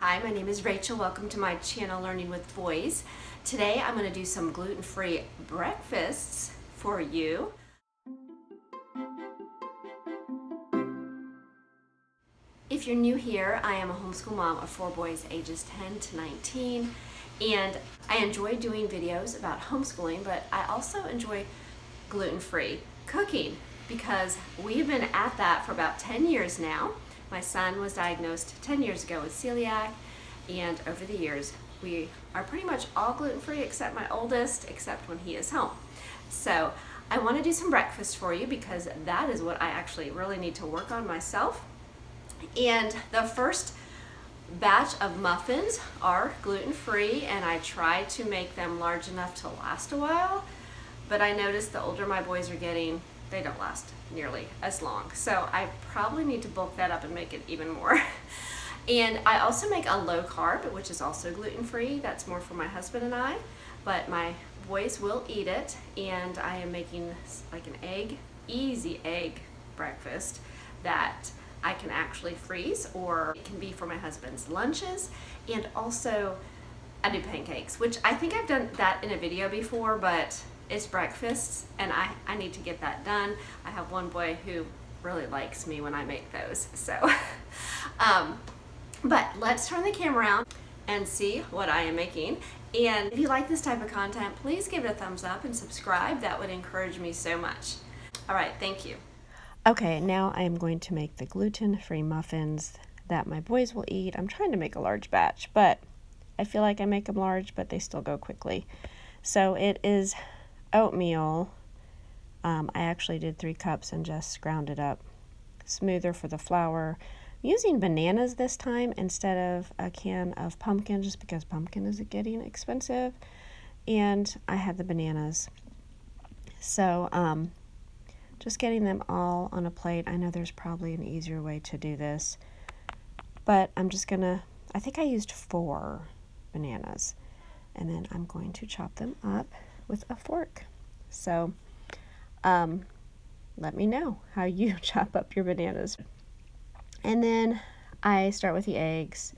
Hi, my name is Rachel. Welcome to my channel, Learning with Boys. Today I'm going to do some gluten-free breakfasts for you. If you're new here, I am a homeschool mom of 4 boys ages 10 to 19, and I enjoy doing videos about homeschooling, but I also enjoy gluten-free cooking because we've been at that for about 10 years now. My son was diagnosed 10 years ago with celiac, and over the years we are pretty much all gluten-free except my oldest, except when he is home. So I want to do some breakfast for you because that is what I actually really need to work on myself. And the first batch of muffins are gluten-free, and I try to make them large enough to last a while, but I noticed the older my boys are getting, they don't last nearly as long. So I probably need to bulk that up and make it even more. And I also make a low carb, which is also gluten-free. That's more for my husband and I, but my boys will eat it. And I am making like an easy egg breakfast that I can actually freeze, or it can be for my husband's lunches. And also I do pancakes, which I think I've done that in a video before, but it's breakfast and I need to get that done. I have one boy who really likes me when I make those. So, but let's turn the camera around and see what I am making. And if you like this type of content, please give it a thumbs up and subscribe. That would encourage me so much. All right, thank you. Okay, now I am going to make the gluten-free muffins that my boys will eat. I'm trying to make a large batch, but I feel like I make them large, but they still go quickly. So it is oatmeal. I actually did 3 cups and just ground it up smoother for the flour. I'm using bananas this time instead of a can of pumpkin, just because pumpkin is getting expensive, and I had the bananas. So just getting them all on a plate. I know there's probably an easier way to do this, but I'm just gonna, I think I used 4 bananas, and then I'm going to chop them up with a fork. So let me know how you chop up your bananas. And then I start with the eggs,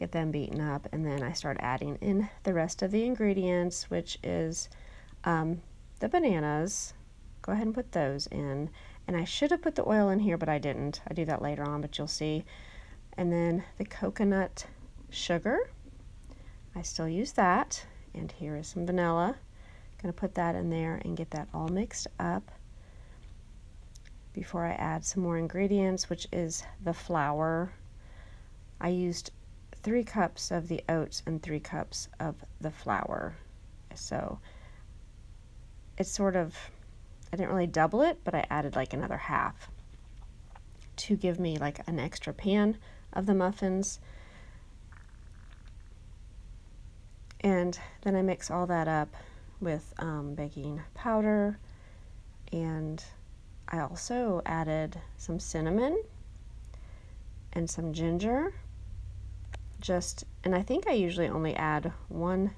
get them beaten up, and then I start adding in the rest of the ingredients, which is the bananas. Go ahead and put those in. And I should have put the oil in here, but I didn't. I do that later on, but you'll see. And then the coconut sugar, I still use that. And here is some vanilla. Going to put that in there and get that all mixed up before I add some more ingredients, which is the flour. I used 3 cups of the oats and 3 cups of the flour. So it's sort of, I didn't really double it, but I added like another half to give me like an extra pan of the muffins. And then I mix all that up with baking powder, and I also added some cinnamon and some ginger, and I think I usually only add 1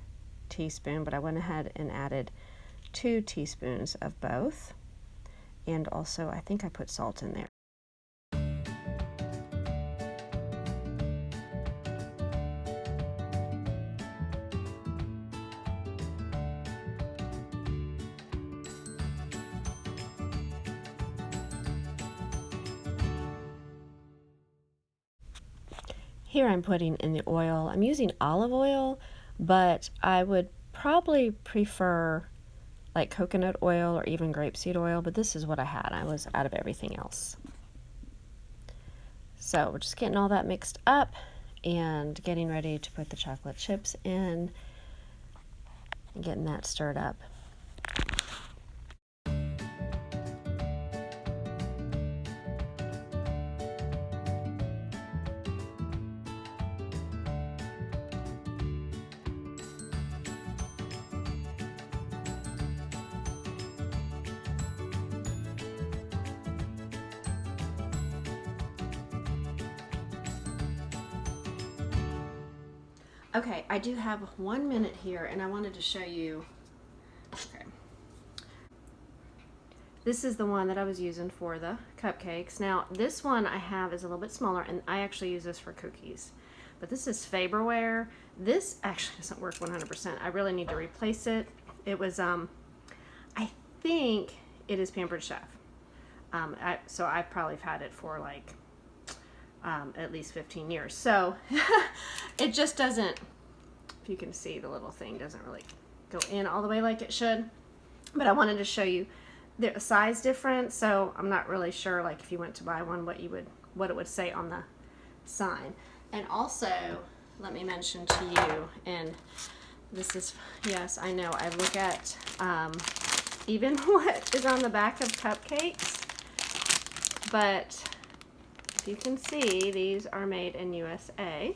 teaspoon, but I went ahead and added 2 teaspoons of both, and also I think I put salt in there. Here I'm putting in the oil. I'm using olive oil, but I would probably prefer like coconut oil or even grapeseed oil, but this is what I had. I was out of everything else. So we're just getting all that mixed up and getting ready to put the chocolate chips in and getting that stirred up. Okay, I do have 1 minute here, and I wanted to show you. Okay. This is the one that I was using for the cupcakes. Now, this one I have is a little bit smaller, and I actually use this for cookies. but this is Faberware. This actually doesn't work 100%. I really need to replace it. It was, I think it is Pampered Chef. So I probably have had it for like at least 15 years. So it just doesn't, if you can see, the little thing doesn't really go in all the way like it should. But I wanted to show you the size difference. So I'm not really sure, like if you went to buy one, what it would say on the sign. And also, let me mention to you, and this is, yes, I know, I look at even what is on the back of cupcakes, but if you can see, these are made in USA,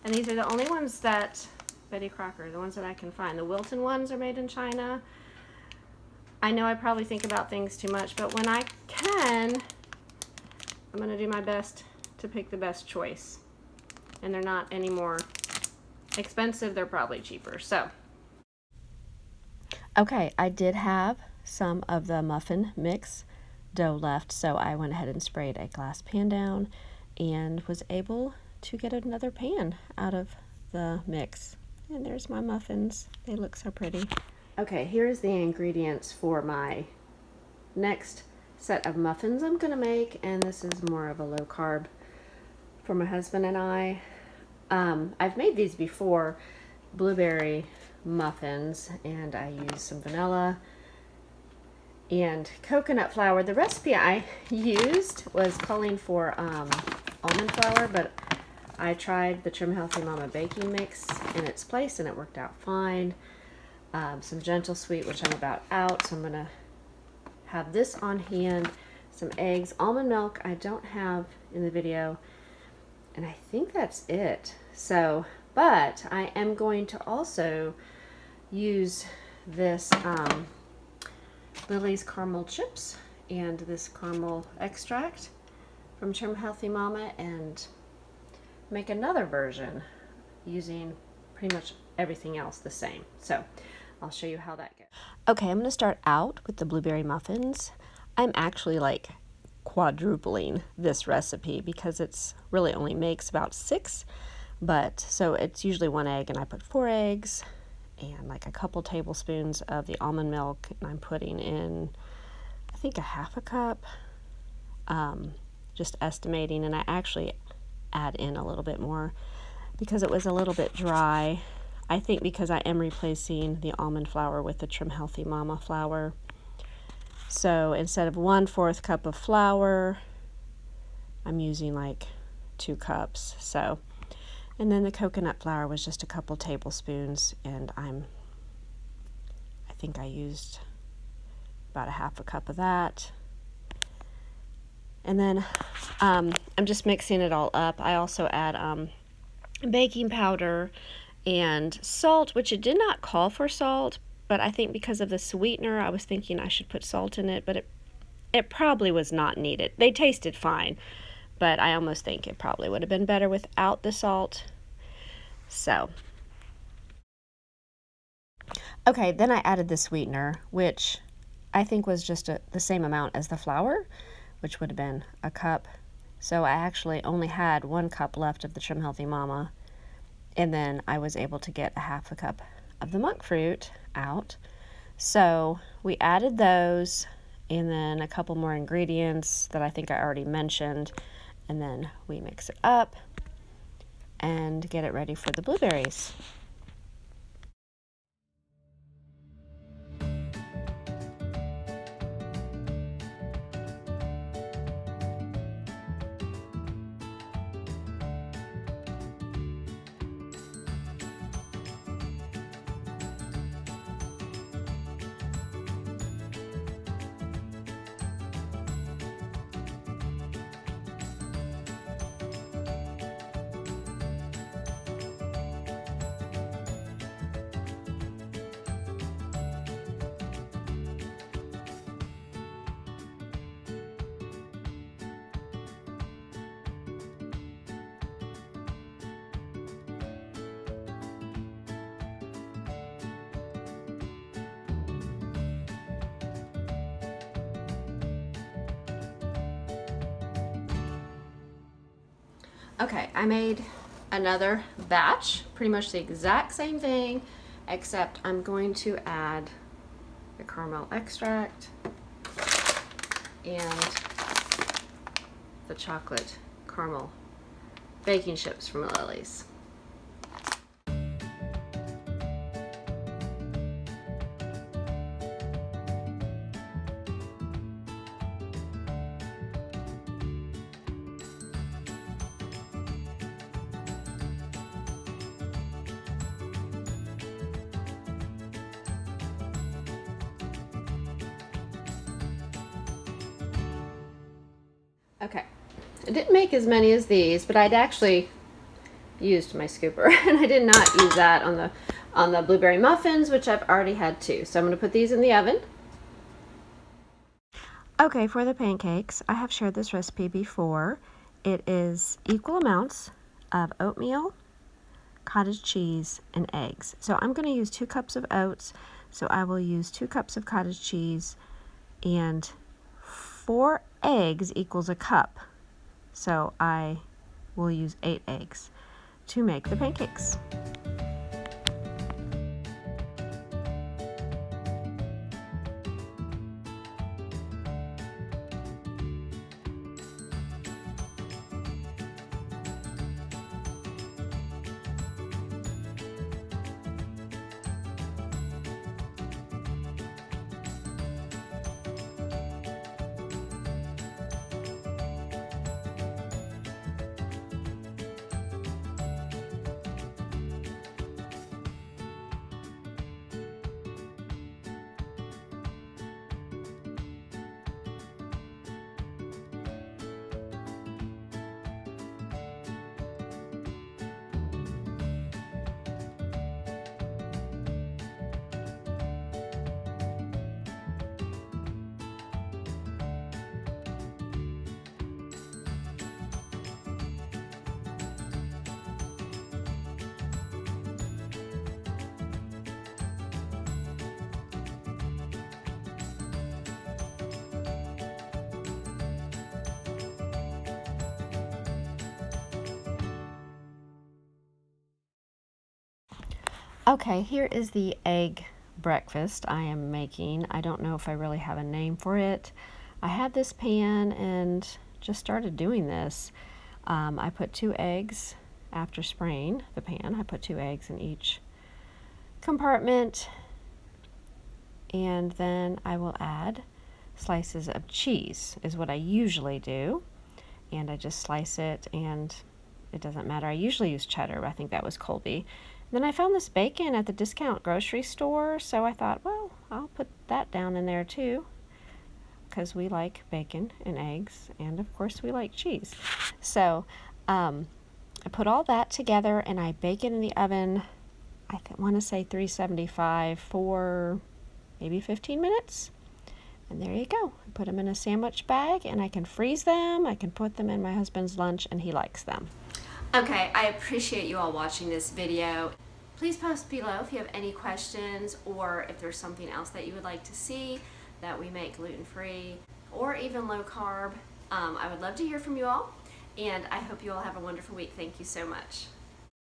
and these are the only ones that, Betty Crocker, the ones that I can find. The Wilton ones are made in China. I know I probably think about things too much, but when I can, I'm going to do my best to pick the best choice. And they're not any more expensive, they're probably cheaper. So, okay, I did have some of the muffin mix dough left, so I went ahead and sprayed a glass pan down and was able to get another pan out of the mix. And there's my muffins. They look so pretty. Okay, here's the ingredients for my next set of muffins I'm gonna make, and this is more of a low carb for my husband and I. I've made these before, blueberry muffins, and I used some vanilla and coconut flour. The recipe I used was calling for almond flour, but I tried the Trim Healthy Mama baking mix in its place and it worked out fine. Some Gentle Sweet, which I'm about out, so I'm gonna have this on hand, some eggs, almond milk I don't have in the video, and I think that's it. So, but I am going to also use this Lily's caramel chips and this caramel extract from Trim Healthy Mama and make another version using pretty much everything else the same. So I'll show you how that goes. Okay, I'm going to start out with the blueberry muffins. I'm actually like quadrupling this recipe because it's really only makes about 6, but so it's usually 1 egg, and I put 4 eggs and like a couple tablespoons of the almond milk, and I'm putting in I think a half a cup, just estimating, and I actually add in a little bit more because it was a little bit dry. I think because I am replacing the almond flour with the Trim Healthy Mama flour. So instead of 1/4 cup of flour, I'm using like 2 cups. So, and then the coconut flour was just a couple tablespoons, and I think I used about a half a cup of that. And then I'm just mixing it all up. I also add baking powder and salt, which it did not call for salt, but I think because of the sweetener, I was thinking I should put salt in it, but it probably was not needed. They tasted fine, but I almost think it probably would have been better without the salt. So, okay, then I added the sweetener, which I think was just the same amount as the flour, which would have been a cup. So I actually only had 1 cup left of the Trim Healthy Mama, and then I was able to get a half a cup of the monk fruit out. So we added those, and then a couple more ingredients that I think I already mentioned, and then we mix it up and get it ready for the blueberries. Okay, I made another batch, pretty much the exact same thing, except I'm going to add the caramel extract and the chocolate caramel baking chips from Lily's. Okay, I didn't make as many as these, but I'd actually used my scooper and I did not use that on the blueberry muffins, which I've already had 2. So I'm going to put these in the oven. Okay, for the pancakes, I have shared this recipe before. It is equal amounts of oatmeal, cottage cheese, and eggs. So I'm going to use 2 cups of oats, so I will use 2 cups of cottage cheese, and 4 eggs equals a cup. So I will use 8 eggs to make the pancakes. Okay, here is the egg breakfast I am making. I don't know if I really have a name for it. I had this pan and just started doing this. I put 2 eggs after spraying the pan. I put 2 eggs in each compartment, and then I will add slices of cheese is what I usually do, and I just slice it, and it doesn't matter. I usually use cheddar, but I think that was Colby. Then I found this bacon at the discount grocery store, so I thought, well, I'll put that down in there too, because we like bacon and eggs, and of course we like cheese. So I put all that together and I bake it in the oven. I want to say 375 for maybe 15 minutes. And there you go. I put them in a sandwich bag and I can freeze them. I can put them in my husband's lunch and he likes them. Okay, I appreciate you all watching this video. Please post below if you have any questions or if there's something else that you would like to see that we make gluten-free or even low carb. I would love to hear from you all, and I hope you all have a wonderful week. Thank you so much.